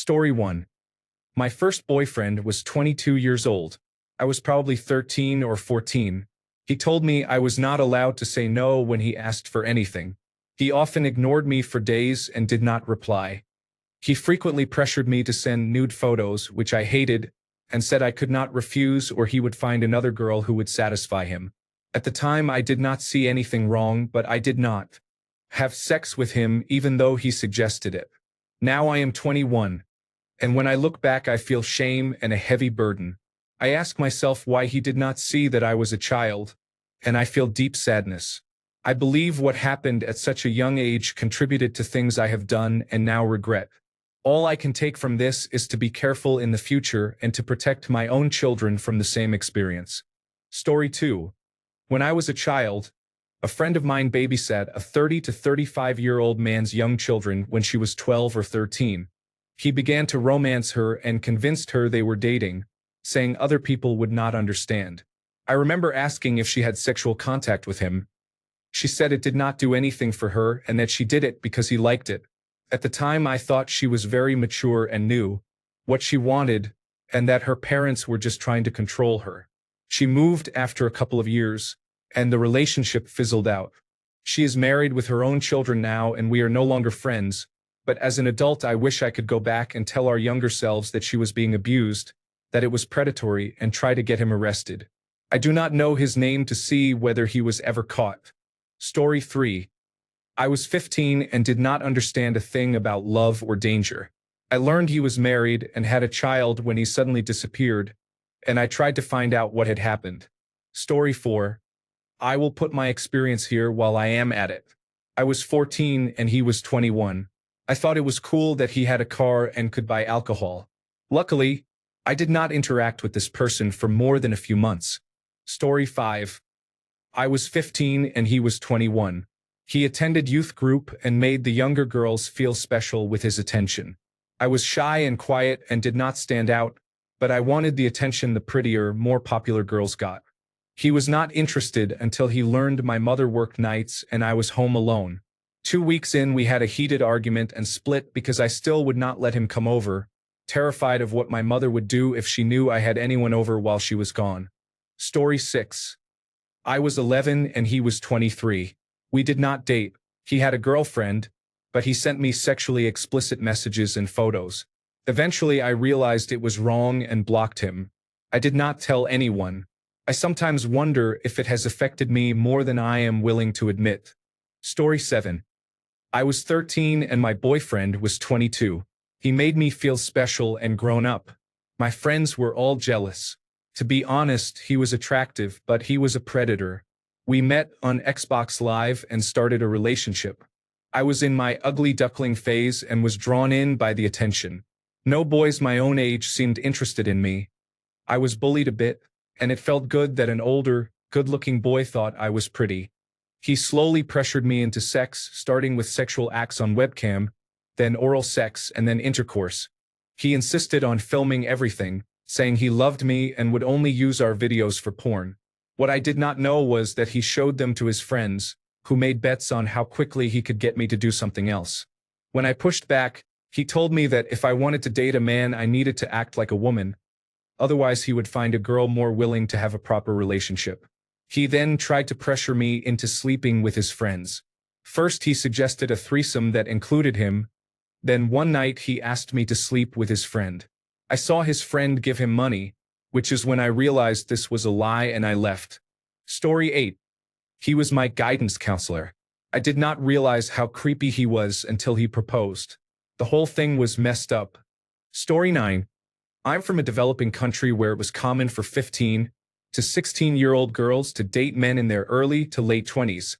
Story 1. My first boyfriend was 22 years old. I was probably 13 or 14. He told me I was not allowed to say no when he asked for anything. He often ignored me for days and did not reply. He frequently pressured me to send nude photos, which I hated, and said I could not refuse or he would find another girl who would satisfy him. At the time, I did not see anything wrong, but I did not have sex with him even though he suggested it. Now I am 21, and when I look back I feel shame and a heavy burden. I ask myself why he did not see that I was a child, and I feel deep sadness. I believe what happened at such a young age contributed to things I have done and now regret. All I can take from this is to be careful in the future and to protect my own children from the same experience. Story 2. When I was a child, a friend of mine babysat a 30 to 35-year-old man's young children when she was 12 or 13. He began to romance her and convinced her they were dating, saying other people would not understand. I remember asking if she had sexual contact with him. She said it did not do anything for her and that she did it because he liked it. At the time, I thought she was very mature and knew what she wanted and that her parents were just trying to control her. She moved after a couple of years, and the relationship fizzled out. She is married with her own children now and we are no longer friends, but as an adult I wish I could go back and tell our younger selves that she was being abused, that it was predatory, and try to get him arrested. I do not know his name to see whether he was ever caught. Story 3. I was 15 and did not understand a thing about love or danger. I learned he was married and had a child when he suddenly disappeared, and I tried to find out what had happened. Story 4. I will put my experience here while I am at it. I was 14 and he was 21. I thought it was cool that he had a car and could buy alcohol. Luckily, I did not interact with this person for more than a few months. Story 5. I was 15 and he was 21. He attended youth group and made the younger girls feel special with his attention. I was shy and quiet and did not stand out, but I wanted the attention the prettier, more popular girls got. He was not interested until he learned my mother worked nights and I was home alone. 2 weeks in, we had a heated argument and split because I still would not let him come over, terrified of what my mother would do if she knew I had anyone over while she was gone. Story 6. I was 11 and he was 23. We did not date. He had a girlfriend, but he sent me sexually explicit messages and photos. Eventually, I realized it was wrong and blocked him. I did not tell anyone. I sometimes wonder if it has affected me more than I am willing to admit. Story 7. I was 13 and my boyfriend was 22. He made me feel special and grown up. My friends were all jealous. To be honest, he was attractive, but he was a predator. We met on Xbox Live and started a relationship. I was in my ugly duckling phase and was drawn in by the attention. No boys my own age seemed interested in me. I was bullied a bit, and it felt good that an older, good-looking boy thought I was pretty. He slowly pressured me into sex, starting with sexual acts on webcam, then oral sex, and then intercourse. He insisted on filming everything, saying he loved me and would only use our videos for porn. What I did not know was that he showed them to his friends, who made bets on how quickly he could get me to do something else. When I pushed back, he told me that if I wanted to date a man, I needed to act like a woman. Otherwise, he would find a girl more willing to have a proper relationship. He then tried to pressure me into sleeping with his friends. First, he suggested a threesome that included him. Then one night, he asked me to sleep with his friend. I saw his friend give him money, which is when I realized this was a lie and I left. Story 8. He was my guidance counselor. I did not realize how creepy he was until he proposed. The whole thing was messed up. Story 9. I'm from a developing country where it was common for 15 to 16-year-old girls to date men in their early to late 20s,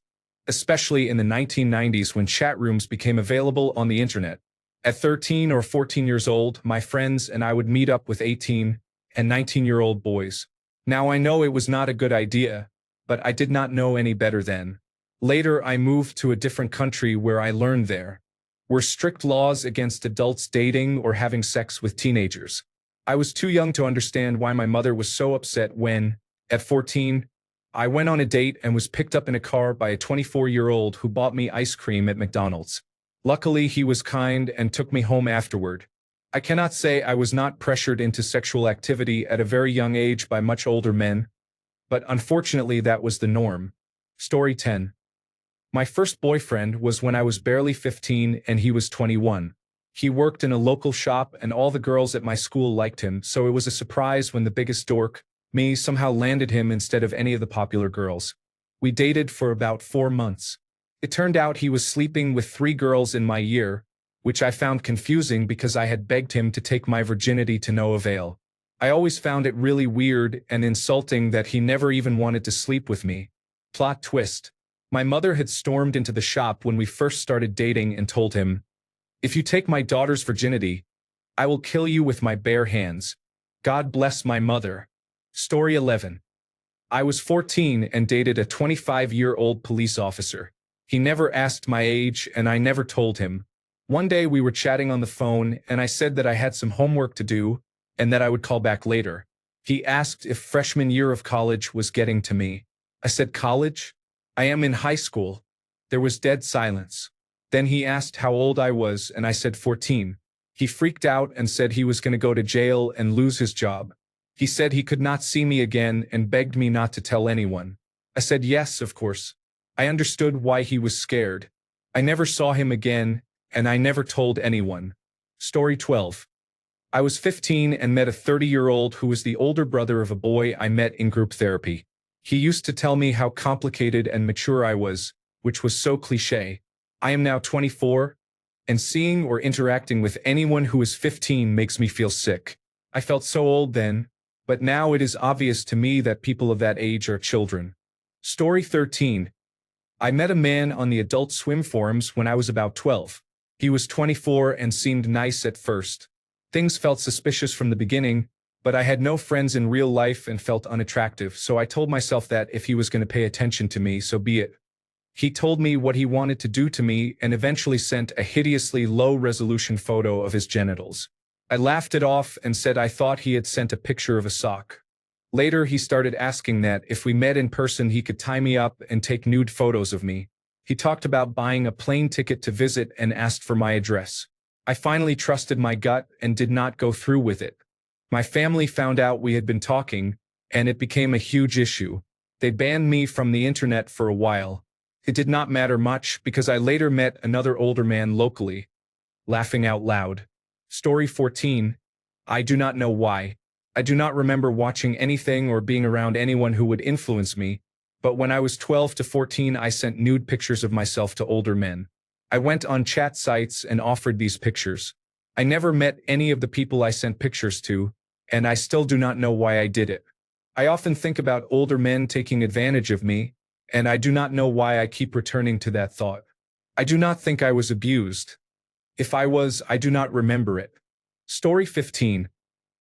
especially in the 1990s when chat rooms became available on the internet. At 13 or 14 years old, my friends and I would meet up with 18 and 19-year-old boys. Now I know it was not a good idea, but I did not know any better then. Later, I moved to a different country where I learned there were strict laws against adults dating or having sex with teenagers. I was too young to understand why my mother was so upset when, at 14, I went on a date and was picked up in a car by a 24-year-old who bought me ice cream at McDonald's. Luckily, he was kind and took me home afterward. I cannot say I was not pressured into sexual activity at a very young age by much older men, but unfortunately that was the norm. Story 10. My first boyfriend was when I was barely 15 and he was 21. He worked in a local shop and all the girls at my school liked him, so it was a surprise when the biggest dork, me, somehow landed him instead of any of the popular girls. We dated for about 4 months. It turned out he was sleeping with 3 girls in my year, which I found confusing because I had begged him to take my virginity to no avail. I always found it really weird and insulting that he never even wanted to sleep with me. Plot twist. My mother had stormed into the shop when we first started dating and told him, "If you take my daughter's virginity, I will kill you with my bare hands. God bless my mother." Story 11. I was 14 and dated a 25-year-old police officer. He never asked my age and I never told him. One day we were chatting on the phone and I said that I had some homework to do and that I would call back later. He asked if freshman year of college was getting to me. I said, "College? I am in high school." There was dead silence. Then he asked how old I was and I said 14. He freaked out and said he was going to go to jail and lose his job. He said he could not see me again and begged me not to tell anyone. I said yes, of course. I understood why he was scared. I never saw him again and I never told anyone. Story 12. I was 15 and met a 30-year-old who was the older brother of a boy I met in group therapy. He used to tell me how complicated and mature I was, which was so cliché. I am now 24, and seeing or interacting with anyone who is 15 makes me feel sick. I felt so old then, but now it is obvious to me that people of that age are children. Story 13. I met a man on the Adult Swim forums when I was about 12. He was 24 and seemed nice at first. Things felt suspicious from the beginning, but I had no friends in real life and felt unattractive, so I told myself that if he was going to pay attention to me, so be it. He told me what he wanted to do to me and eventually sent a hideously low-resolution photo of his genitals. I laughed it off and said I thought he had sent a picture of a sock. Later he started asking that if we met in person he could tie me up and take nude photos of me. He talked about buying a plane ticket to visit and asked for my address. I finally trusted my gut and did not go through with it. My family found out we had been talking, and it became a huge issue. They banned me from the internet for a while. It did not matter much because I later met another older man locally. Laughing out loud. Story 14. I do not know why. I do not remember watching anything or being around anyone who would influence me, but when I was 12 to 14 I sent nude pictures of myself to older men. I went on chat sites and offered these pictures. I never met any of the people I sent pictures to, and I still do not know why I did it. I often think about older men taking advantage of me, and I do not know why I keep returning to that thought. I do not think I was abused. If I was, I do not remember it. Story 15.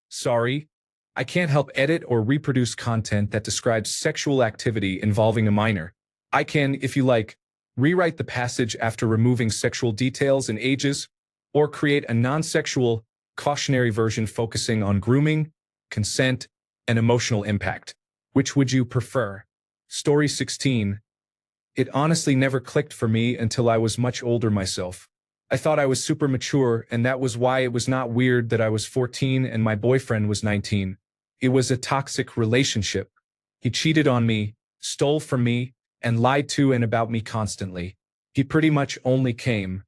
Sorry, I can't help edit or reproduce content that describes sexual activity involving a minor. I can, if you like, rewrite the passage after removing sexual details and ages, or create a non-sexual, cautionary version focusing on grooming, consent, and emotional impact. Which would you prefer? Story 16. It honestly never clicked for me until I was much older myself. I thought I was super mature, and that was why it was not weird that I was 14 and my boyfriend was 19. It was a toxic relationship. He cheated on me, stole from me, and lied to and about me constantly. He pretty much only came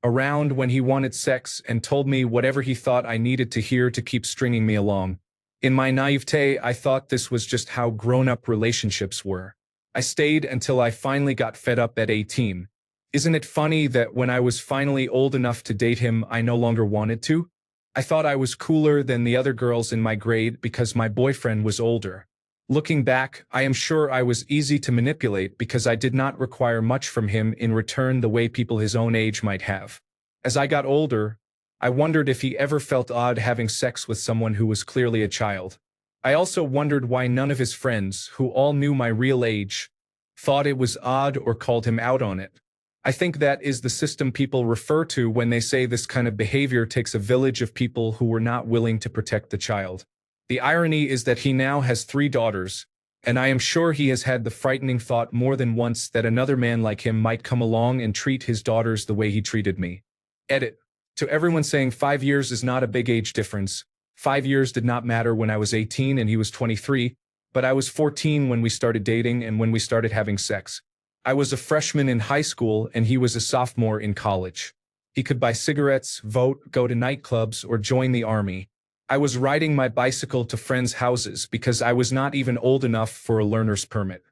around when he wanted sex and told me whatever he thought I needed to hear to keep stringing me along. In my naivete, I thought this was just how grown-up relationships were. I stayed until I finally got fed up at 18. Isn't it funny that when I was finally old enough to date him, I no longer wanted to? I thought I was cooler than the other girls in my grade because my boyfriend was older. Looking back, I am sure I was easy to manipulate because I did not require much from him in return the way people his own age might have. As I got older, I wondered if he ever felt odd having sex with someone who was clearly a child. I also wondered why none of his friends, who all knew my real age, thought it was odd or called him out on it. I think that is the system people refer to when they say this kind of behavior takes a village of people who were not willing to protect the child. The irony is that he now has 3 daughters, and I am sure he has had the frightening thought more than once that another man like him might come along and treat his daughters the way he treated me. Edit. To everyone saying 5 years is not a big age difference, 5 years did not matter when I was 18 and he was 23, but I was 14 when we started dating and when we started having sex. I was a freshman in high school and he was a sophomore in college. He could buy cigarettes, vote, go to nightclubs, or join the army. I was riding my bicycle to friends' houses because I was not even old enough for a learner's permit.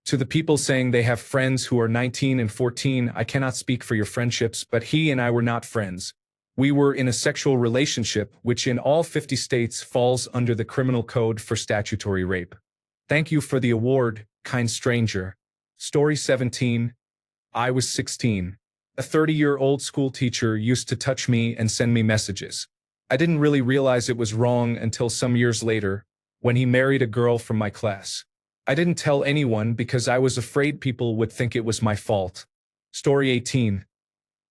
To the people saying they have friends who are 19 and 14, I cannot speak for your friendships, but he and I were not friends. We were in a sexual relationship, which in all 50 states falls under the criminal code for statutory rape. Thank you for the award, kind stranger. Story 17. I was 16. A 30-year-old school teacher used to touch me and send me messages. I didn't really realize it was wrong until some years later, when he married a girl from my class. I didn't tell anyone because I was afraid people would think it was my fault. Story 18.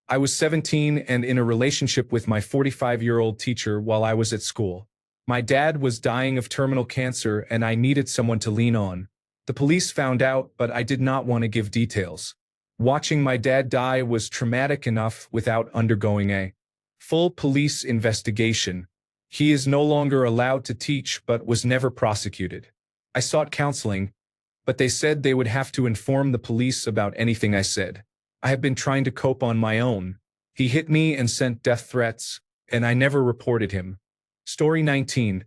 I was 17 and in a relationship with my 45-year-old teacher while I was at school. My dad was dying of terminal cancer and I needed someone to lean on. The police found out, but I did not want to give details. Watching my dad die was traumatic enough without undergoing a full police investigation. He is no longer allowed to teach but was never prosecuted. I sought counseling, but they said they would have to inform the police about anything I said. I have been trying to cope on my own. He hit me and sent death threats, and I never reported him. Story 19.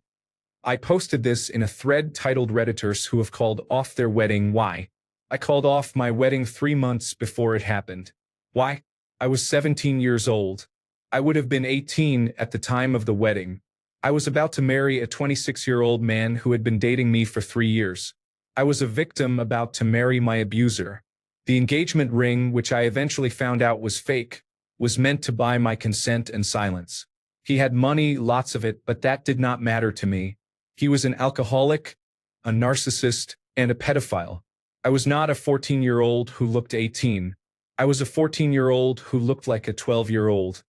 I posted this in a thread titled Redditors who have called off their wedding. Why? I called off my wedding 3 months before it happened. Why? I was 17 years old. I would have been 18 at the time of the wedding. I was about to marry a 26-year-old man who had been dating me for 3 years. I was a victim about to marry my abuser. The engagement ring, which I eventually found out was fake, was meant to buy my consent and silence. He had money, lots of it, but that did not matter to me. He was an alcoholic, a narcissist, and a pedophile. I was not a 14-year-old who looked 18. I was a 14-year-old who looked like a 12-year-old.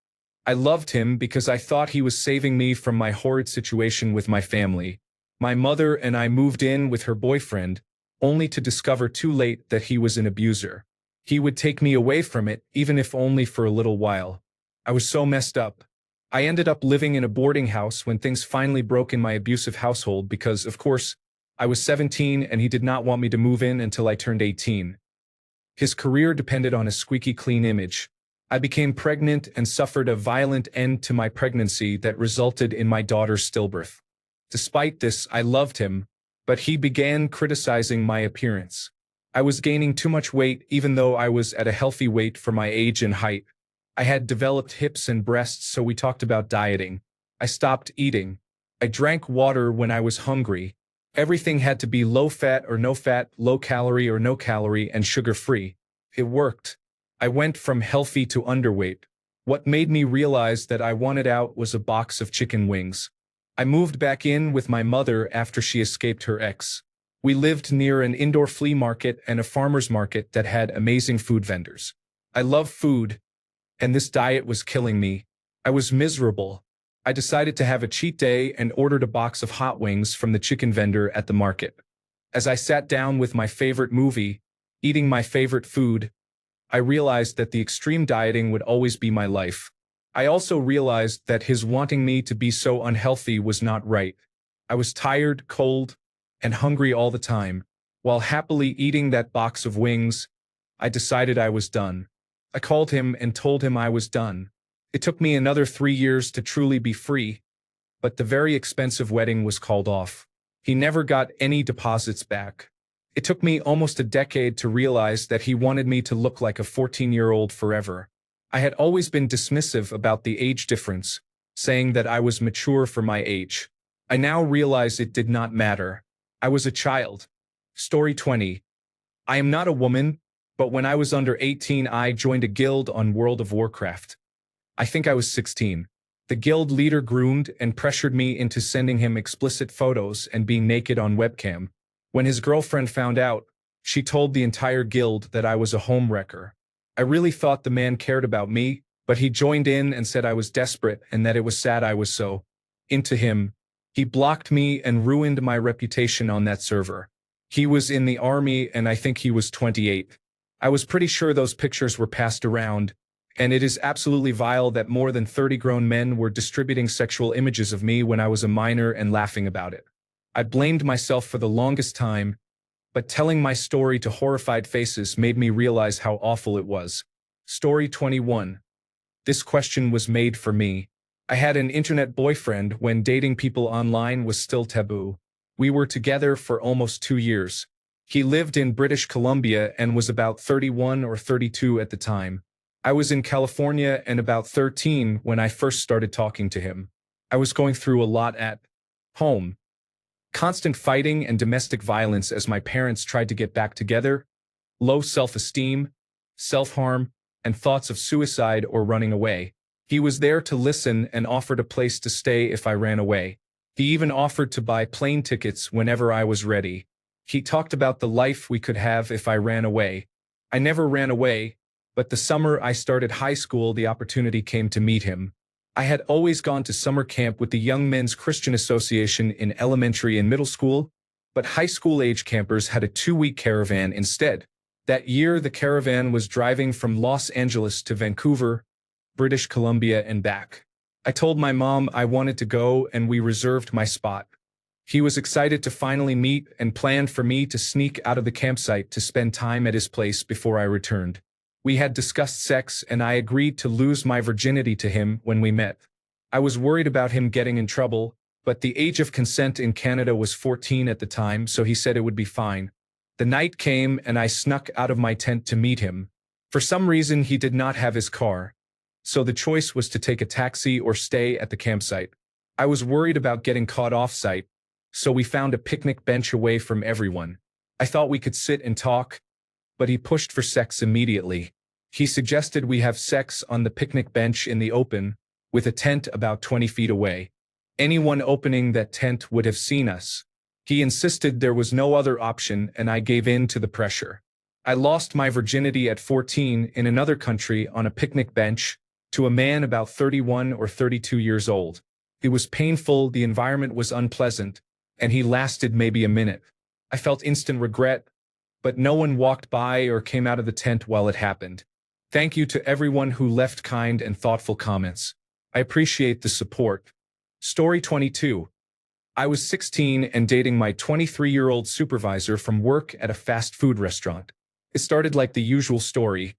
I loved him because I thought he was saving me from my horrid situation with my family. My mother and I moved in with her boyfriend, only to discover too late that he was an abuser. He would take me away from it, even if only for a little while. I was so messed up. I ended up living in a boarding house when things finally broke in my abusive household because, of course, I was 17 and he did not want me to move in until I turned 18. His career depended on a squeaky clean image. I became pregnant and suffered a violent end to my pregnancy that resulted in my daughter's stillbirth. Despite this, I loved him, but he began criticizing my appearance. I was gaining too much weight even though I was at a healthy weight for my age and height. I had developed hips and breasts, so we talked about dieting. I stopped eating. I drank water when I was hungry. Everything had to be low fat or no fat, low calorie or no calorie, and sugar-free. It worked. I went from healthy to underweight. What made me realize that I wanted out was a box of chicken wings. I moved back in with my mother after she escaped her ex. We lived near an indoor flea market and a farmer's market that had amazing food vendors. I love food, and this diet was killing me. I was miserable. I decided to have a cheat day and ordered a box of hot wings from the chicken vendor at the market. As I sat down with my favorite movie, eating my favorite food, I realized that the extreme dieting would always be my life. I also realized that his wanting me to be so unhealthy was not right. I was tired, cold, and hungry all the time. While happily eating that box of wings, I decided I was done. I called him and told him I was done. It took me another 3 years to truly be free, but the very expensive wedding was called off. He never got any deposits back. It took me almost a decade to realize that he wanted me to look like a 14-year-old forever. I had always been dismissive about the age difference, saying that I was mature for my age. I now realize it did not matter. I was a child. Story 20. I am not a woman, but when I was under 18 I joined a guild on World of Warcraft. I think I was 16. The guild leader groomed and pressured me into sending him explicit photos and being naked on webcam. When his girlfriend found out, she told the entire guild that I was a homewrecker. I really thought the man cared about me, but he joined in and said I was desperate and that it was sad I was so into him. He blocked me and ruined my reputation on that server. He was in the army and I think he was 28. I was pretty sure those pictures were passed around, And it is absolutely vile that more than 30 grown men were distributing sexual images of me when I was a minor and laughing about it. I blamed myself for the longest time, but telling my story to horrified faces made me realize how awful it was. Story 21. This question was made for me. I had an internet boyfriend when dating people online was still taboo. We were together for almost 2 years. He lived in British Columbia and was about 31 or 32 at the time. I was in California and about 13 when I first started talking to him. I was going through a lot at home. Constant fighting and domestic violence as my parents tried to get back together, low self-esteem, self-harm, and thoughts of suicide or running away. He was there to listen and offered a place to stay if I ran away. He even offered to buy plane tickets whenever I was ready. He talked about the life we could have if I ran away. I never ran away, but the summer I started high school, the opportunity came to meet him. I had always gone to summer camp with the Young Men's Christian Association in elementary and middle school, but high school-age campers had a 2-week caravan instead. That year, the caravan was driving from Los Angeles to Vancouver, British Columbia, and back. I told my mom I wanted to go, and we reserved my spot. He was excited to finally meet and planned for me to sneak out of the campsite to spend time at his place before I returned. We had discussed sex, and I agreed to lose my virginity to him when we met. I was worried about him getting in trouble, but the age of consent in Canada was 14 at the time, so he said it would be fine. The night came, and I snuck out of my tent to meet him. For some reason, he did not have his car, so the choice was to take a taxi or stay at the campsite. I was worried about getting caught off-site, so we found a picnic bench away from everyone. I thought we could sit and talk, but he pushed for sex immediately. He suggested we have sex on the picnic bench in the open, with a tent about 20 feet away. Anyone opening that tent would have seen us. He insisted there was no other option, and I gave in to the pressure. I lost my virginity at 14 in another country on a picnic bench to a man about 31 or 32 years old. It was painful, the environment was unpleasant, and he lasted maybe a minute. I felt instant regret, but no one walked by or came out of the tent while it happened. Thank you to everyone who left kind and thoughtful comments. I appreciate the support. Story 22. I was 16 and dating my 23-year-old supervisor from work at a fast food restaurant. It started like the usual story.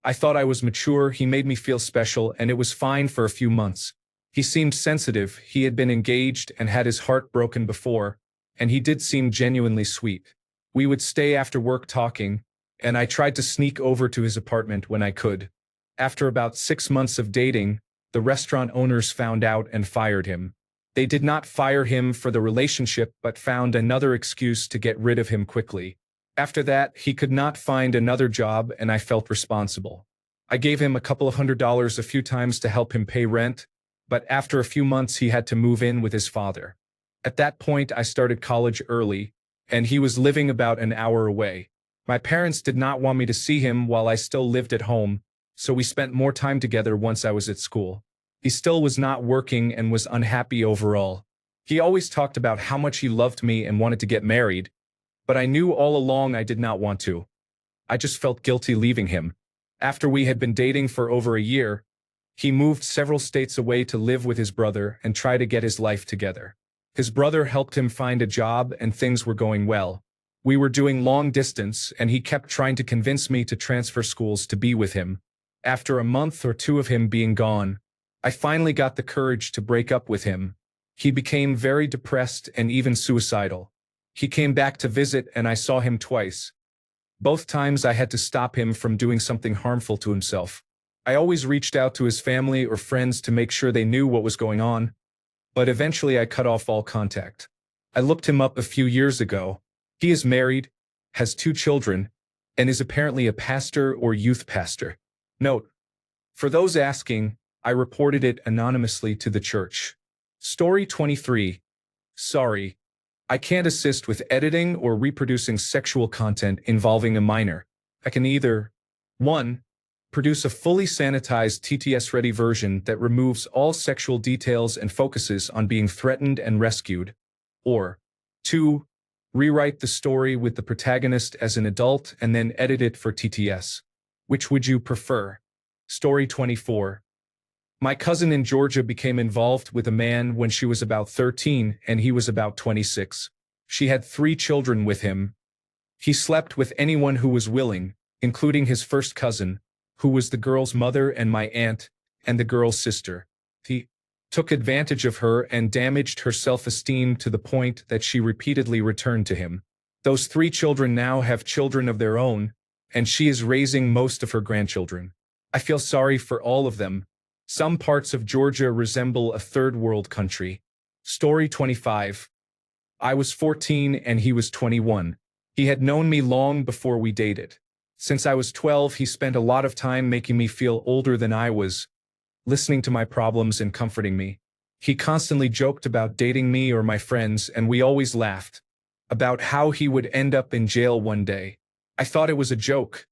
I thought I was mature, he made me feel special, and it was fine for a few months. He seemed sensitive, he had been engaged and had his heart broken before, and he did seem genuinely sweet. We would stay after work talking, and I tried to sneak over to his apartment when I could. After about 6 months of dating, the restaurant owners found out and fired him. They did not fire him for the relationship but found another excuse to get rid of him quickly. After that, he could not find another job and I felt responsible. I gave him a couple of $100 a few times to help him pay rent, but after a few months he had to move in with his father. At that point I started college early, and he was living about an hour away. My parents did not want me to see him while I still lived at home, so we spent more time together once I was at school. He still was not working and was unhappy overall. He always talked about how much he loved me and wanted to get married, but I knew all along I did not want to. I just felt guilty leaving him. After we had been dating for over a year, he moved several states away to live with his brother and try to get his life together. His brother helped him find a job and things were going well. We were doing long distance and he kept trying to convince me to transfer schools to be with him. After a month or two of him being gone, I finally got the courage to break up with him. He became very depressed and even suicidal. He came back to visit and I saw him twice. Both times I had to stop him from doing something harmful to himself. I always reached out to his family or friends to make sure they knew what was going on, but eventually I cut off all contact. I looked him up a few years ago. He is married, has 2 children, and is apparently a pastor or youth pastor. Note: for those asking, I reported it anonymously to the church. Story 23. Sorry, I can't assist with editing or reproducing sexual content involving a minor. I can either 1. Produce a fully sanitized TTS-ready version that removes all sexual details and focuses on being threatened and rescued, or 2. Rewrite the story with the protagonist as an adult and then edit it for TTS. Which would you prefer? Story 24. My cousin in Georgia became involved with a man when she was about 13 and he was about 26. She had 3 children with him. He slept with anyone who was willing, including his first cousin, who was the girl's mother and my aunt, and the girl's sister. He took advantage of her and damaged her self-esteem to the point that she repeatedly returned to him. Those 3 children now have children of their own, and she is raising most of her grandchildren. I feel sorry for all of them. Some parts of Georgia resemble a third world country. Story 25. I was 14 and he was 21. He had known me long before we dated. Since I was 12, he spent a lot of time making me feel older than I was, listening to my problems and comforting me. He constantly joked about dating me or my friends, and we always laughed about how he would end up in jail one day. I thought it was a joke,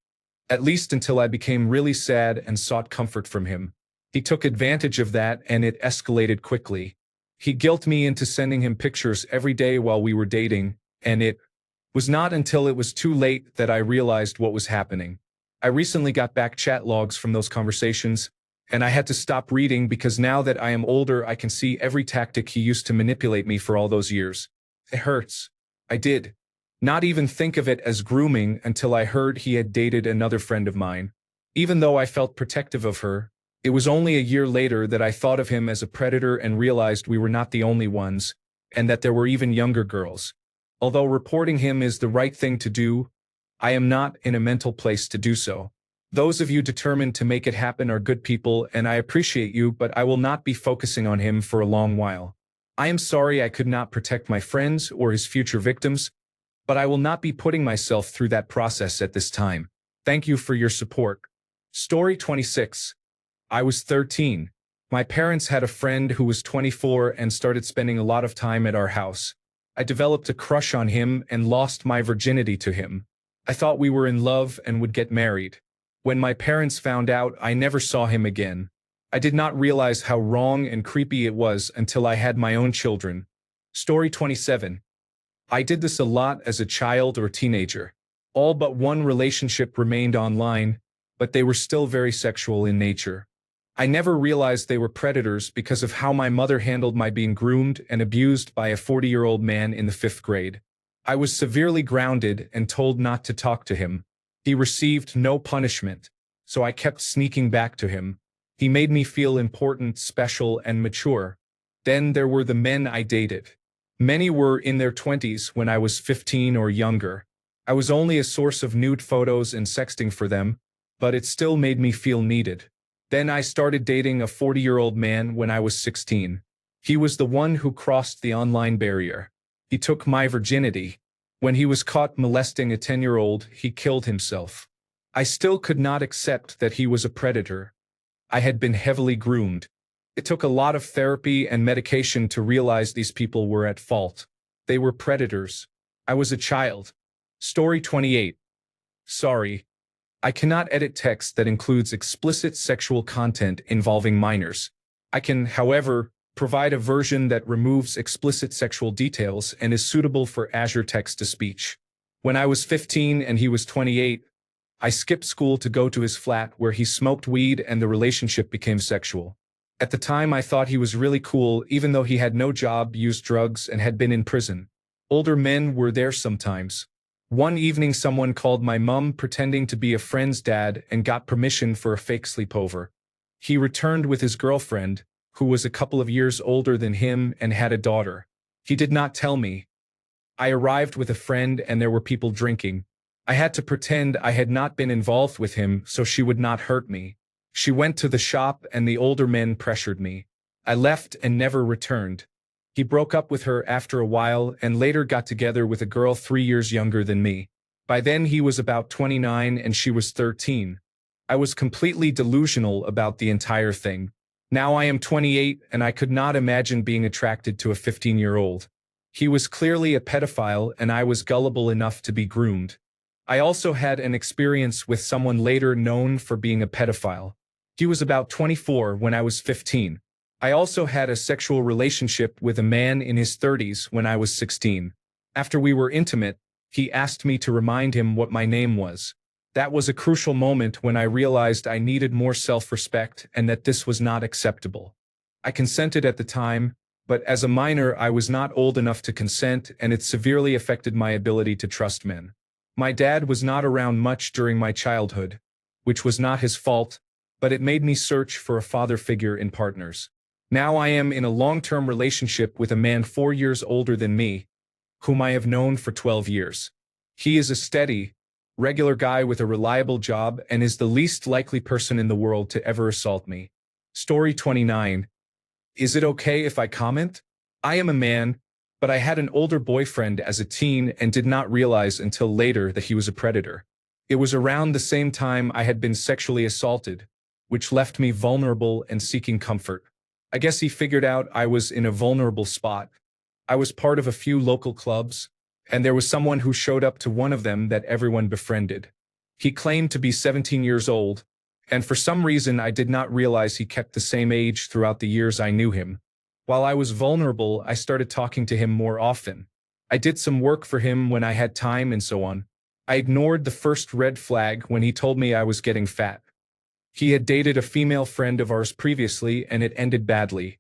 at least until I became really sad and sought comfort from him. He took advantage of that and it escalated quickly. He guilted me into sending him pictures every day while we were dating, and it was not until it was too late that I realized what was happening. I recently got back chat logs from those conversations, and I had to stop reading because now that I am older, I can see every tactic he used to manipulate me for all those years. It hurts. I did not even think of it as grooming until I heard he had dated another friend of mine. Even though I felt protective of her, it was only a year later that I thought of him as a predator and realized we were not the only ones, and that there were even younger girls. Although reporting him is the right thing to do, I am not in a mental place to do so. Those of you determined to make it happen are good people, and I appreciate you, but I will not be focusing on him for a long while. I am sorry I could not protect my friends or his future victims, but I will not be putting myself through that process at this time. Thank you for your support. Story 26. I was 13. My parents had a friend who was 24 and started spending a lot of time at our house. I developed a crush on him and lost my virginity to him. I thought we were in love and would get married. When my parents found out, I never saw him again. I did not realize how wrong and creepy it was until I had my own children. Story 27. I did this a lot as a child or teenager. All but one relationship remained online, but they were still very sexual in nature. I never realized they were predators because of how my mother handled my being groomed and abused by a 40-year-old man in the 5th grade. I was severely grounded and told not to talk to him. He received no punishment, so I kept sneaking back to him. He made me feel important, special, and mature. Then there were the men I dated. Many were in their 20s when I was 15 or younger. I was only a source of nude photos and sexting for them, but it still made me feel needed. Then I started dating a 40-year-old man when I was 16. He was the one who crossed the online barrier. He took my virginity. When he was caught molesting a 10-year-old, he killed himself. I still could not accept that he was a predator. I had been heavily groomed. It took a lot of therapy and medication to realize these people were at fault. They were predators. I was a child. Story 28. Sorry. I cannot edit text that includes explicit sexual content involving minors. I can, however, provide a version that removes explicit sexual details and is suitable for Azure text-to-speech. When I was 15 and he was 28, I skipped school to go to his flat where he smoked weed and the relationship became sexual. At the time, I thought he was really cool, even though he had no job, used drugs, and had been in prison. Older men were there sometimes. One evening, someone called my mom pretending to be a friend's dad and got permission for a fake sleepover. He returned with his girlfriend, who was a couple of years older than him and had a daughter. He did not tell me. I arrived with a friend and there were people drinking. I had to pretend I had not been involved with him so she would not hurt me. She went to the shop and the older men pressured me. I left and never returned. He broke up with her after a while and later got together with a girl 3 years younger than me. By then he was about 29 and she was 13. I was completely delusional about the entire thing. Now I am 28 and I could not imagine being attracted to a 15-year-old. He was clearly a pedophile and I was gullible enough to be groomed. I also had an experience with someone later known for being a pedophile. He was about 24 when I was 15. I also had a sexual relationship with a man in his 30s when I was 16. After we were intimate, he asked me to remind him what my name was. That was a crucial moment when I realized I needed more self-respect and that this was not acceptable. I consented at the time, but as a minor I was not old enough to consent, and it severely affected my ability to trust men. My dad was not around much during my childhood, which was not his fault, but it made me search for a father figure in partners. Now I am in a long-term relationship with a man 4 years older than me, whom I have known for 12 years. He is a steady, regular guy with a reliable job and is the least likely person in the world to ever assault me. Story 29. Is it okay if I comment? I am a man, but I had an older boyfriend as a teen and did not realize until later that he was a predator. It was around the same time I had been sexually assaulted, which left me vulnerable and seeking comfort. I guess he figured out I was in a vulnerable spot. I was part of a few local clubs, and there was someone who showed up to one of them that everyone befriended. He claimed to be 17 years old, and for some reason I did not realize he kept the same age throughout the years I knew him. While I was vulnerable, I started talking to him more often. I did some work for him when I had time and so on. I ignored the first red flag when he told me I was getting fat. He had dated a female friend of ours previously, and it ended badly.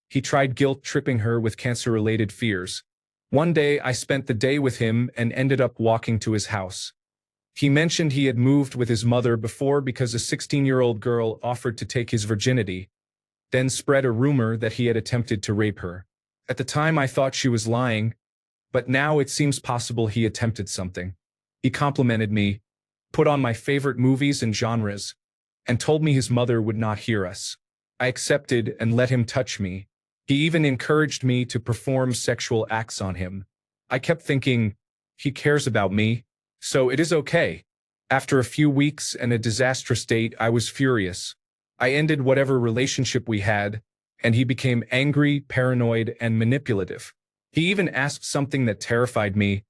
He tried guilt-tripping her with cancer-related fears. One day, I spent the day with him and ended up walking to his house. He mentioned he had moved with his mother before because a 16-year-old girl offered to take his virginity, then spread a rumor that he had attempted to rape her. At the time, I thought she was lying, but now it seems possible he attempted something. He complimented me, put on my favorite movies and genres, and told me his mother would not hear us. I accepted and let him touch me. He even encouraged me to perform sexual acts on him. I kept thinking, he cares about me, so it is okay. After a few weeks and a disastrous date, I was furious. I ended whatever relationship we had, and he became angry, paranoid, and manipulative. He even asked something that terrified me.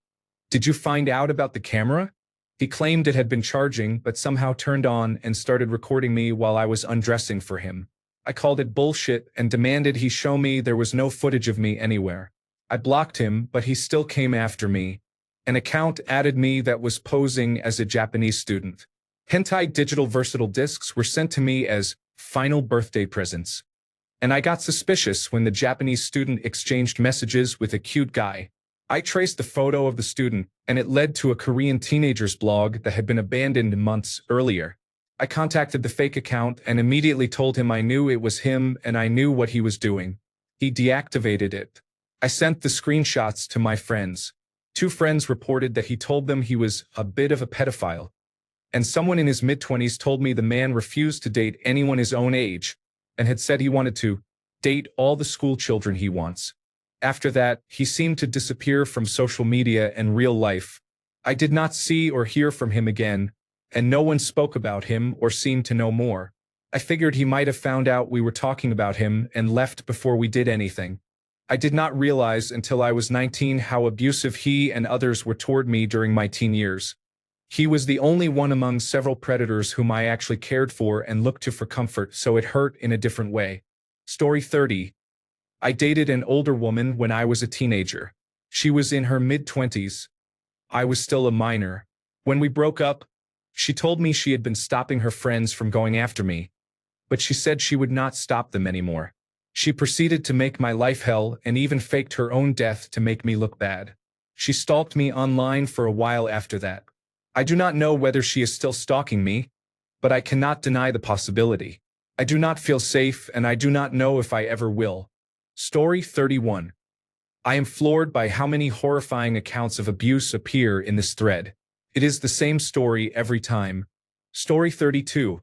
Did you find out about the camera? He claimed it had been charging, but somehow turned on and started recording me while I was undressing for him. I called it bullshit and demanded he show me there was no footage of me anywhere. I blocked him, but he still came after me. An account added me that was posing as a Japanese student. Hentai digital versatile discs were sent to me as final birthday presents. And I got suspicious when the Japanese student exchanged messages with a cute guy. I traced the photo of the student, and it led to a Korean teenager's blog that had been abandoned months earlier. I contacted the fake account and immediately told him I knew it was him and I knew what he was doing. He deactivated it. I sent the screenshots to my friends. 2 friends reported that he told them he was a bit of a pedophile. And someone in his mid-20s told me the man refused to date anyone his own age and had said he wanted to date all the school children he wants. After that, he seemed to disappear from social media and real life. I did not see or hear from him again, and no one spoke about him or seemed to know more. I figured he might have found out we were talking about him and left before we did anything. I did not realize until I was 19 how abusive he and others were toward me during my teen years. He was the only one among several predators whom I actually cared for and looked to for comfort, so it hurt in a different way. Story 30. I dated an older woman when I was a teenager. She was in her mid-20s. I was still a minor. When we broke up, she told me she had been stopping her friends from going after me, but she said she would not stop them anymore. She proceeded to make my life hell and even faked her own death to make me look bad. She stalked me online for a while after that. I do not know whether she is still stalking me, but I cannot deny the possibility. I do not feel safe, and I do not know if I ever will. Story 31. I am floored by how many horrifying accounts of abuse appear in this thread. It is the same story every time. Story 32.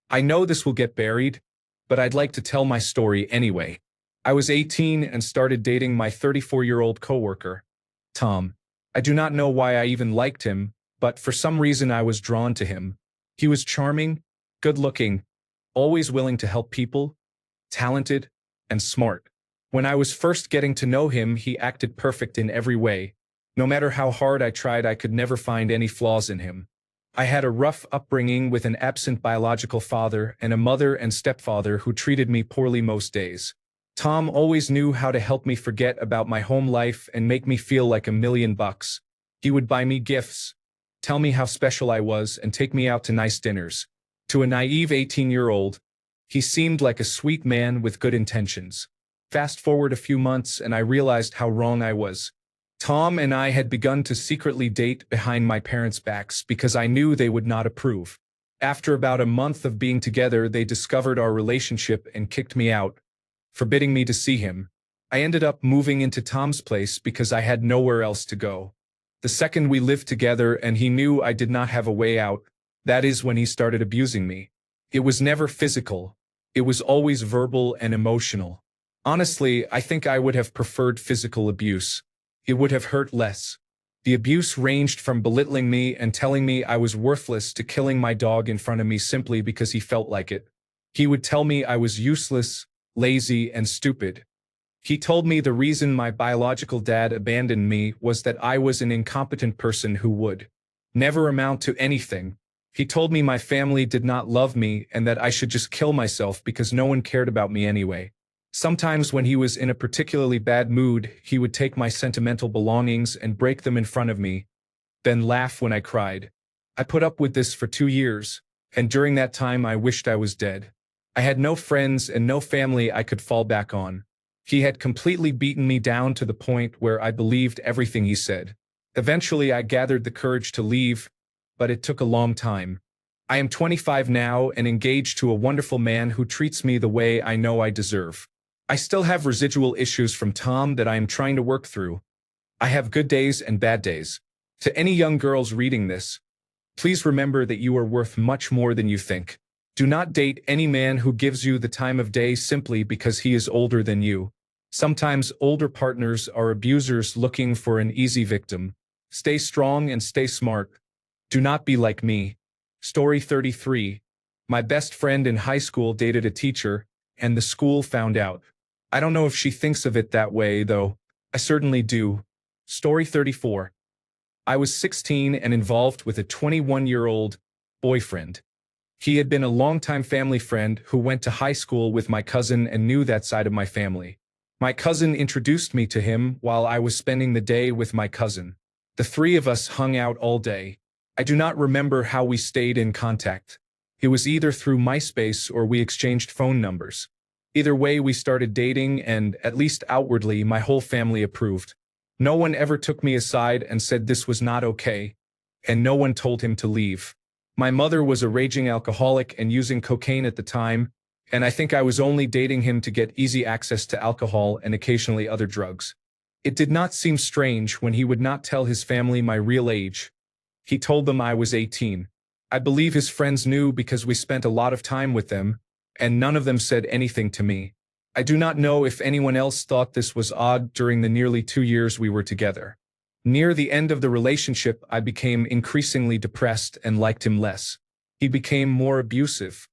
I know this will get buried, but I'd like to tell my story anyway. I was 18 and started dating my 34-year-old coworker, Tom. I do not know why I even liked him, but for some reason I was drawn to him. He was charming, good-looking, always willing to help people, talented, and smart. When I was first getting to know him, he acted perfect in every way. No matter how hard I tried, I could never find any flaws in him. I had a rough upbringing with an absent biological father and a mother and stepfather who treated me poorly most days. Tom always knew how to help me forget about my home life and make me feel like $1,000,000. He would buy me gifts, tell me how special I was, and take me out to nice dinners. To a naive 18-year-old, he seemed like a sweet man with good intentions. Fast forward a few months and I realized how wrong I was. Tom and I had begun to secretly date behind my parents' backs because I knew they would not approve. After about a month of being together, they discovered our relationship and kicked me out, forbidding me to see him. I ended up moving into Tom's place because I had nowhere else to go. The second we lived together and he knew I did not have a way out, that is when he started abusing me. It was never physical. It was always verbal and emotional. Honestly, I think I would have preferred physical abuse. It would have hurt less. The abuse ranged from belittling me and telling me I was worthless to killing my dog in front of me simply because he felt like it. He would tell me I was useless, lazy, and stupid. He told me the reason my biological dad abandoned me was that I was an incompetent person who would never amount to anything. He told me my family did not love me and that I should just kill myself because no one cared about me anyway. Sometimes when he was in a particularly bad mood, he would take my sentimental belongings and break them in front of me, then laugh when I cried. I put up with this for 2 years, and during that time I wished I was dead. I had no friends and no family I could fall back on. He had completely beaten me down to the point where I believed everything he said. Eventually I gathered the courage to leave, but it took a long time. I am 25 now and engaged to a wonderful man who treats me the way I know I deserve. I still have residual issues from Tom that I am trying to work through. I have good days and bad days. To any young girls reading this, please remember that you are worth much more than you think. Do not date any man who gives you the time of day simply because he is older than you. Sometimes older partners are abusers looking for an easy victim. Stay strong and stay smart. Do not be like me. Story 33. My best friend in high school dated a teacher, and the school found out. I don't know if she thinks of it that way, though. I certainly do. Story 34. I was 16 and involved with a 21-year-old boyfriend. He had been a longtime family friend who went to high school with my cousin and knew that side of my family. My cousin introduced me to him while I was spending the day with my cousin. The three of us hung out all day. I do not remember how we stayed in contact. It was either through MySpace or we exchanged phone numbers. Either way, we started dating and, at least outwardly, my whole family approved. No one ever took me aside and said this was not okay, and no one told him to leave. My mother was a raging alcoholic and using cocaine at the time, and I think I was only dating him to get easy access to alcohol and occasionally other drugs. It did not seem strange when he would not tell his family my real age. He told them I was 18. I believe his friends knew because we spent a lot of time with them, and none of them said anything to me. I do not know if anyone else thought this was odd during the nearly 2 years we were together. Near the end of the relationship, I became increasingly depressed and liked him less. He became more abusive.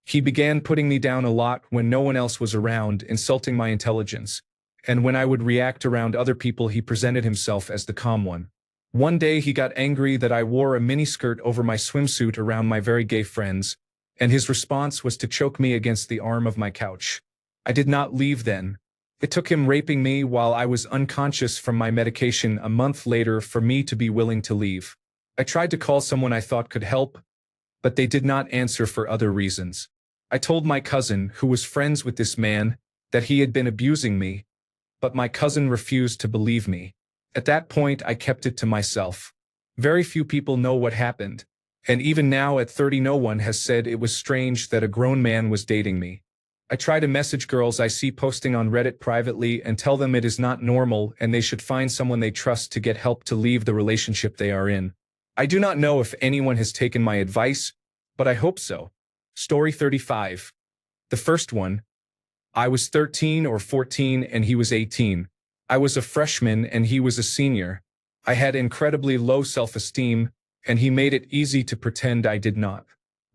He began putting me down a lot when no one else was around, insulting my intelligence. And when I would react around other people, he presented himself as the calm one. One day he got angry that I wore a miniskirt over my swimsuit around my very gay friends, and his response was to choke me against the arm of my couch. I did not leave then. It took him raping me while I was unconscious from my medication a month later for me to be willing to leave. I tried to call someone I thought could help, but they did not answer for other reasons. I told my cousin, who was friends with this man, that he had been abusing me, but my cousin refused to believe me. At that point, I kept it to myself. Very few people know what happened, and even now at 30 no one has said it was strange that a grown man was dating me. I try to message girls I see posting on Reddit privately and tell them it is not normal and they should find someone they trust to get help to leave the relationship they are in. I do not know if anyone has taken my advice, but I hope so. Story 35. The first one. I was 13 or 14 and he was 18. I was a freshman and he was a senior. I had incredibly low self-esteem, and he made it easy to pretend I did not.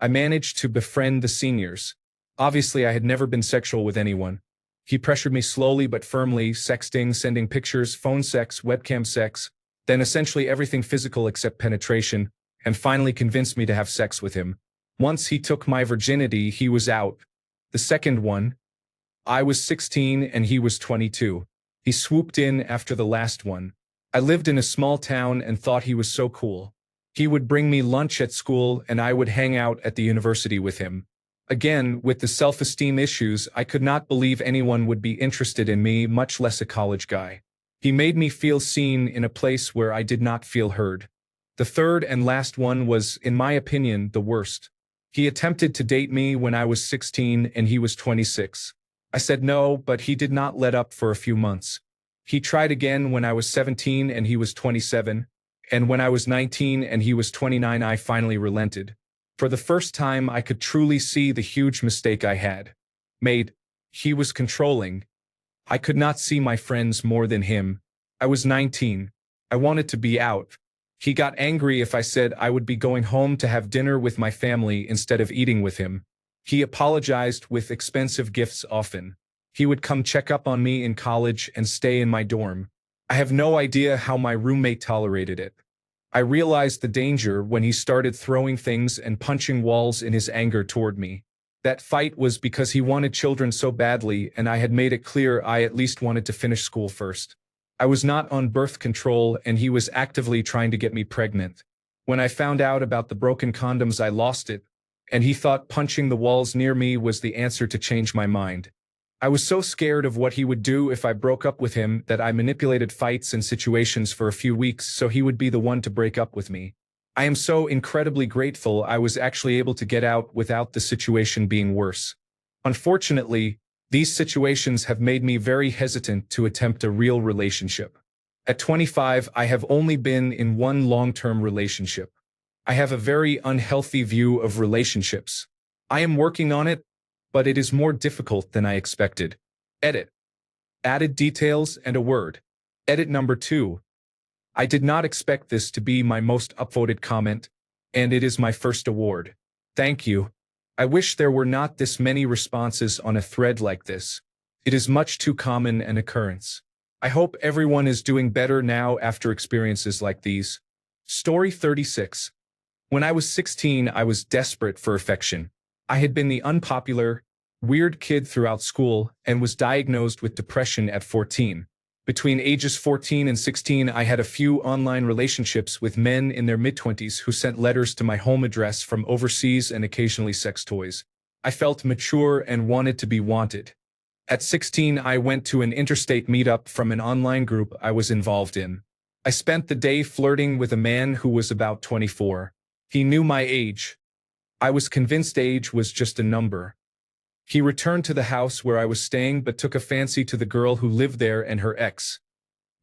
I managed to befriend the seniors. Obviously, I had never been sexual with anyone. He pressured me slowly but firmly, sexting, sending pictures, phone sex, webcam sex, then essentially everything physical except penetration, and finally convinced me to have sex with him. Once he took my virginity, he was out. The second one. I was 16 and he was 22. He swooped in after the last one. I lived in a small town and thought he was so cool. He would bring me lunch at school and I would hang out at the university with him. Again, with the self-esteem issues, I could not believe anyone would be interested in me, much less a college guy. He made me feel seen in a place where I did not feel heard. The third and last one was, in my opinion, the worst. He attempted to date me when I was 16 and he was 26. I said no, but he did not let up for a few months. He tried again when I was 17 and he was 27, and when I was 19 and he was 29 I finally relented. For the first time I could truly see the huge mistake I had made. He was controlling. I could not see my friends more than him. I was 19. I wanted to be out. He got angry if I said I would be going home to have dinner with my family instead of eating with him. He apologized with expensive gifts often. He would come check up on me in college and stay in my dorm. I have no idea how my roommate tolerated it. I realized the danger when he started throwing things and punching walls in his anger toward me. That fight was because he wanted children so badly, and I had made it clear I at least wanted to finish school first. I was not on birth control and he was actively trying to get me pregnant. When I found out about the broken condoms I lost it, and he thought punching the walls near me was the answer to change my mind. I was so scared of what he would do if I broke up with him that I manipulated fights and situations for a few weeks so he would be the one to break up with me. I am so incredibly grateful I was actually able to get out without the situation being worse. Unfortunately, these situations have made me very hesitant to attempt a real relationship. At 25, I have only been in one long-term relationship. I have a very unhealthy view of relationships. I am working on it, but it is more difficult than I expected. Edit. Added details and a word. Edit number 2. I did not expect this to be my most upvoted comment, and it is my first award. Thank you. I wish there were not this many responses on a thread like this. It is much too common an occurrence. I hope everyone is doing better now after experiences like these. Story 36. When I was 16, I was desperate for affection. I had been the unpopular, weird kid throughout school and was diagnosed with depression at 14. Between ages 14 and 16, I had a few online relationships with men in their mid-20s who sent letters to my home address from overseas and occasionally sex toys. I felt mature and wanted to be wanted. At 16, I went to an interstate meetup from an online group I was involved in. I spent the day flirting with a man who was about 24. He knew my age. I was convinced age was just a number. He returned to the house where I was staying but took a fancy to the girl who lived there and her ex.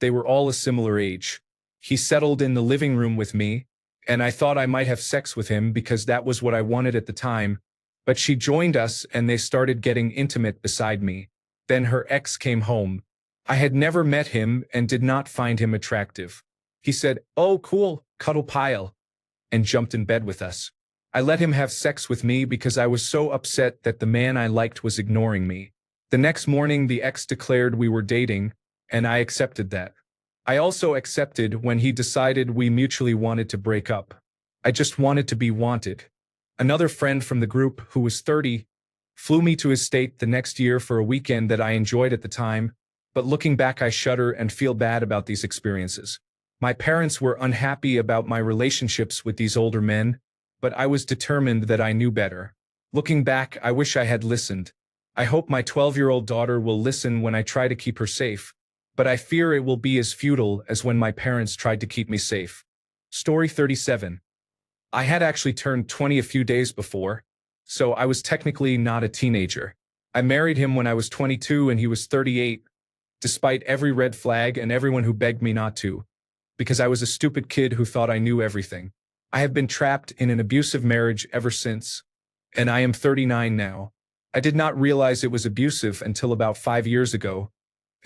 They were all a similar age. He settled in the living room with me, and I thought I might have sex with him because that was what I wanted at the time, but she joined us and they started getting intimate beside me. Then her ex came home. I had never met him and did not find him attractive. He said, "Oh, cool, cuddle pile," and jumped in bed with us. I let him have sex with me because I was so upset that the man I liked was ignoring me. The next morning, the ex declared we were dating, and I accepted that. I also accepted when he decided we mutually wanted to break up. I just wanted to be wanted. Another friend from the group, who was 30, flew me to his state the next year for a weekend that I enjoyed at the time, but looking back I shudder and feel bad about these experiences. My parents were unhappy about my relationships with these older men, but I was determined that I knew better. Looking back, I wish I had listened. I hope my 12-year-old daughter will listen when I try to keep her safe, but I fear it will be as futile as when my parents tried to keep me safe. Story 37. I had actually turned 20 a few days before, so I was technically not a teenager. I married him when I was 22 and he was 38, despite every red flag and everyone who begged me not to, because I was a stupid kid who thought I knew everything. I have been trapped in an abusive marriage ever since, and I am 39 now. I did not realize it was abusive until about 5 years ago,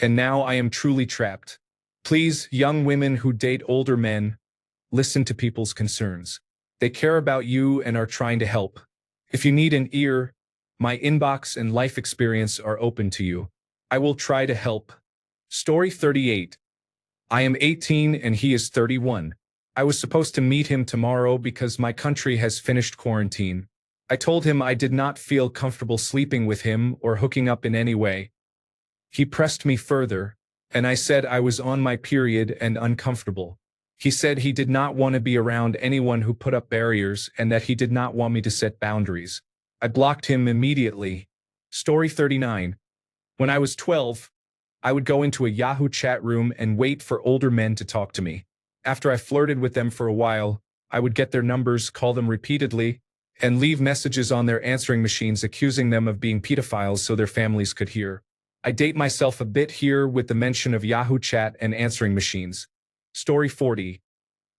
and now I am truly trapped. Please, young women who date older men, listen to people's concerns. They care about you and are trying to help. If you need an ear, my inbox and life experience are open to you. I will try to help. Story 38. I am 18 and he is 31. I was supposed to meet him tomorrow because my country has finished quarantine. I told him I did not feel comfortable sleeping with him or hooking up in any way. He pressed me further, and I said I was on my period and uncomfortable. He said he did not want to be around anyone who put up barriers and that he did not want me to set boundaries. I blocked him immediately. Story 39. When I was 12, I would go into a Yahoo chat room and wait for older men to talk to me. After I flirted with them for a while, I would get their numbers, call them repeatedly, and leave messages on their answering machines accusing them of being pedophiles so their families could hear. I date myself a bit here with the mention of Yahoo chat and answering machines. Story 40.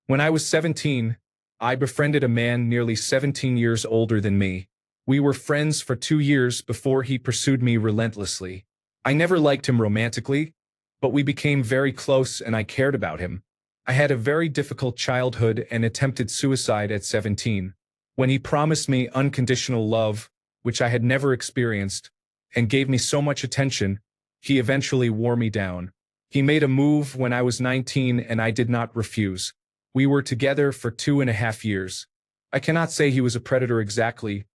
When I was 17, I befriended a man nearly 17 years older than me. We were friends for 2 years before he pursued me relentlessly. I never liked him romantically, but we became very close and I cared about him. I had a very difficult childhood and attempted suicide at 17. When he promised me unconditional love, which I had never experienced, and gave me so much attention, he eventually wore me down. He made a move when I was 19 and I did not refuse. We were together for 2.5 years. I cannot say he was a predator exactly,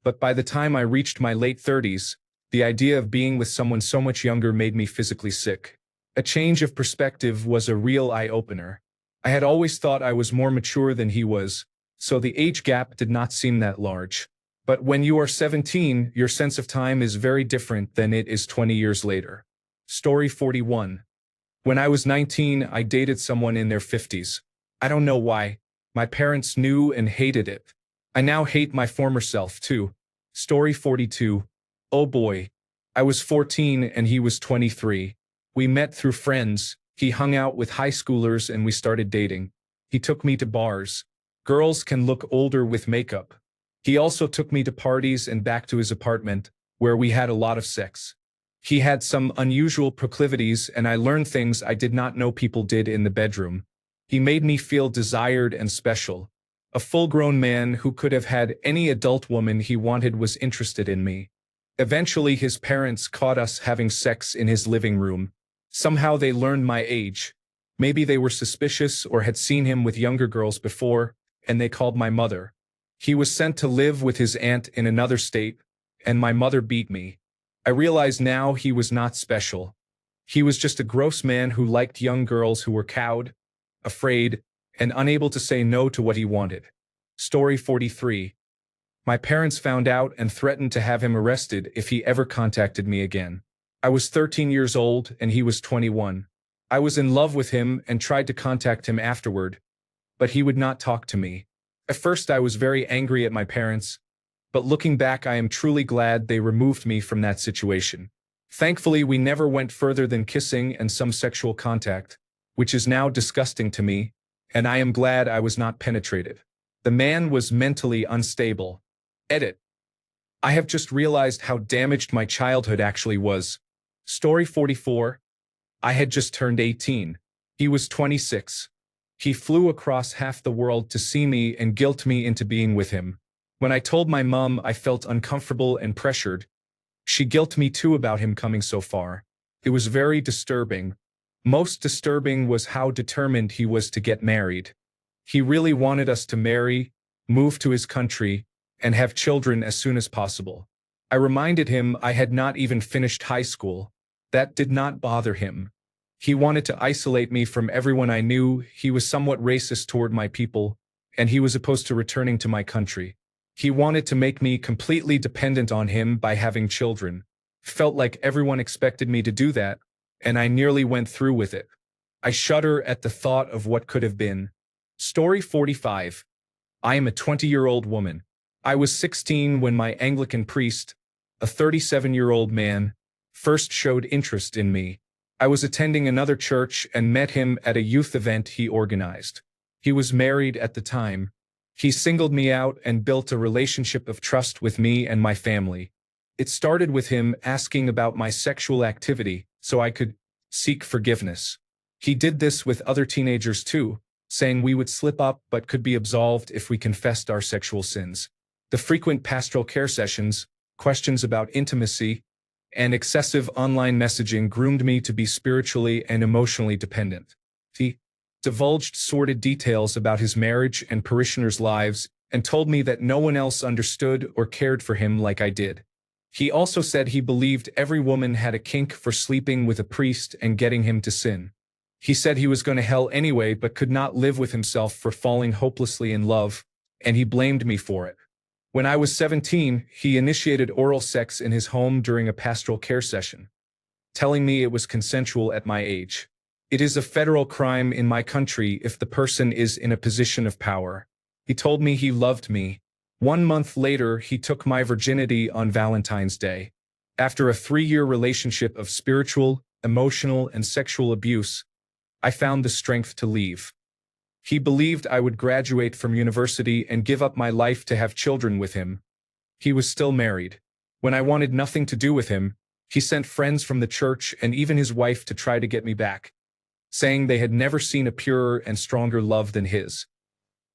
but by the time I reached my late 30s, the idea of being with someone so much younger made me physically sick. A change of perspective was a real eye-opener. I had always thought I was more mature than he was, so the age gap did not seem that large. But when you are 17, your sense of time is very different than it is 20 years later. Story 41. When I was 19, I dated someone in their 50s. I don't know why. My parents knew and hated it. I now hate my former self, too. Story 42. Oh boy. I was 14 and he was 23. We met through friends. He hung out with high schoolers and we started dating. He took me to bars. Girls can look older with makeup. He also took me to parties and back to his apartment, where we had a lot of sex. He had some unusual proclivities and I learned things I did not know people did in the bedroom. He made me feel desired and special. A full-grown man who could have had any adult woman he wanted was interested in me. Eventually his parents caught us having sex in his living room. Somehow they learned my age. Maybe they were suspicious or had seen him with younger girls before, and they called my mother. He was sent to live with his aunt in another state, and my mother beat me. I realize now he was not special. He was just a gross man who liked young girls who were cowed, afraid, and unable to say no to what he wanted. Story 43. My parents found out and threatened to have him arrested if he ever contacted me again. I was 13 years old and he was 21. I was in love with him and tried to contact him afterward, but he would not talk to me. At first I was very angry at my parents, but looking back I am truly glad they removed me from that situation. Thankfully we never went further than kissing and some sexual contact, which is now disgusting to me, and I am glad I was not penetrated. The man was mentally unstable. Edit. I have just realized how damaged my childhood actually was. Story 44. I had just turned 18. He was 26. He flew across half the world to see me and guilt me into being with him. When I told my mom, I felt uncomfortable and pressured. She guilt me too about him coming so far. It was very disturbing. Most disturbing was how determined he was to get married. He really wanted us to marry, move to his country, and have children as soon as possible. I reminded him I had not even finished high school. That did not bother him. He wanted to isolate me from everyone I knew. He was somewhat racist toward my people, and he was opposed to returning to my country. He wanted to make me completely dependent on him by having children. Felt like everyone expected me to do that, and I nearly went through with it. I shudder at the thought of what could have been. Story 45. I am a 20-year-old woman. I was 16 when my Anglican priest, a 37-year-old man, first showed interest in me. I was attending another church and met him at a youth event he organized. He was married at the time. He singled me out and built a relationship of trust with me and my family. It started with him asking about my sexual activity so I could seek forgiveness. He did this with other teenagers too, saying we would slip up but could be absolved if we confessed our sexual sins. The frequent pastoral care sessions, questions about intimacy, and excessive online messaging groomed me to be spiritually and emotionally dependent. He divulged sordid details about his marriage and parishioners' lives and told me that no one else understood or cared for him like I did. He also said he believed every woman had a kink for sleeping with a priest and getting him to sin. He said he was going to hell anyway but could not live with himself for falling hopelessly in love, and he blamed me for it. When I was 17, he initiated oral sex in his home during a pastoral care session, telling me it was consensual at my age. It is a federal crime in my country if the person is in a position of power. He told me he loved me. 1 month later, he took my virginity on Valentine's Day. After a 3-year relationship of spiritual, emotional, and sexual abuse, I found the strength to leave. He believed I would graduate from university and give up my life to have children with him. He was still married. When I wanted nothing to do with him, he sent friends from the church and even his wife to try to get me back, saying they had never seen a purer and stronger love than his.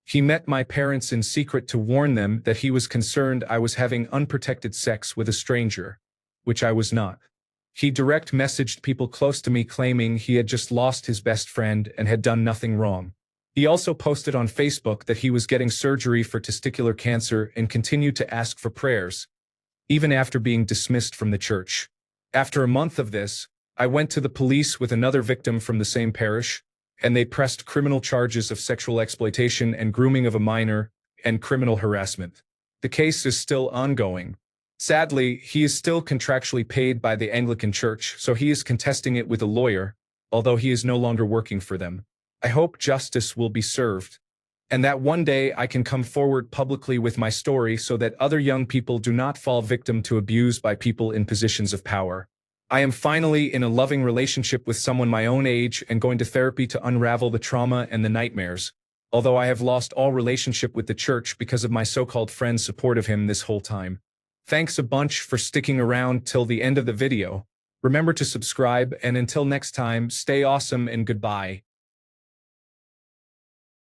He met my parents in secret to warn them that he was concerned I was having unprotected sex with a stranger, which I was not. He direct messaged people close to me claiming he had just lost his best friend and had done nothing wrong. He also posted on Facebook that he was getting surgery for testicular cancer and continued to ask for prayers, even after being dismissed from the church. After a month of this, I went to the police with another victim from the same parish, and they pressed criminal charges of sexual exploitation and grooming of a minor, and criminal harassment. The case is still ongoing. Sadly, he is still contractually paid by the Anglican Church, so he is contesting it with a lawyer, although he is no longer working for them. I hope justice will be served, and that one day I can come forward publicly with my story so that other young people do not fall victim to abuse by people in positions of power. I am finally in a loving relationship with someone my own age and going to therapy to unravel the trauma and the nightmares, although I have lost all relationship with the church because of my so-called friend's support of him this whole time. Thanks a bunch for sticking around till the end of the video. Remember to subscribe, and until next time, stay awesome and goodbye.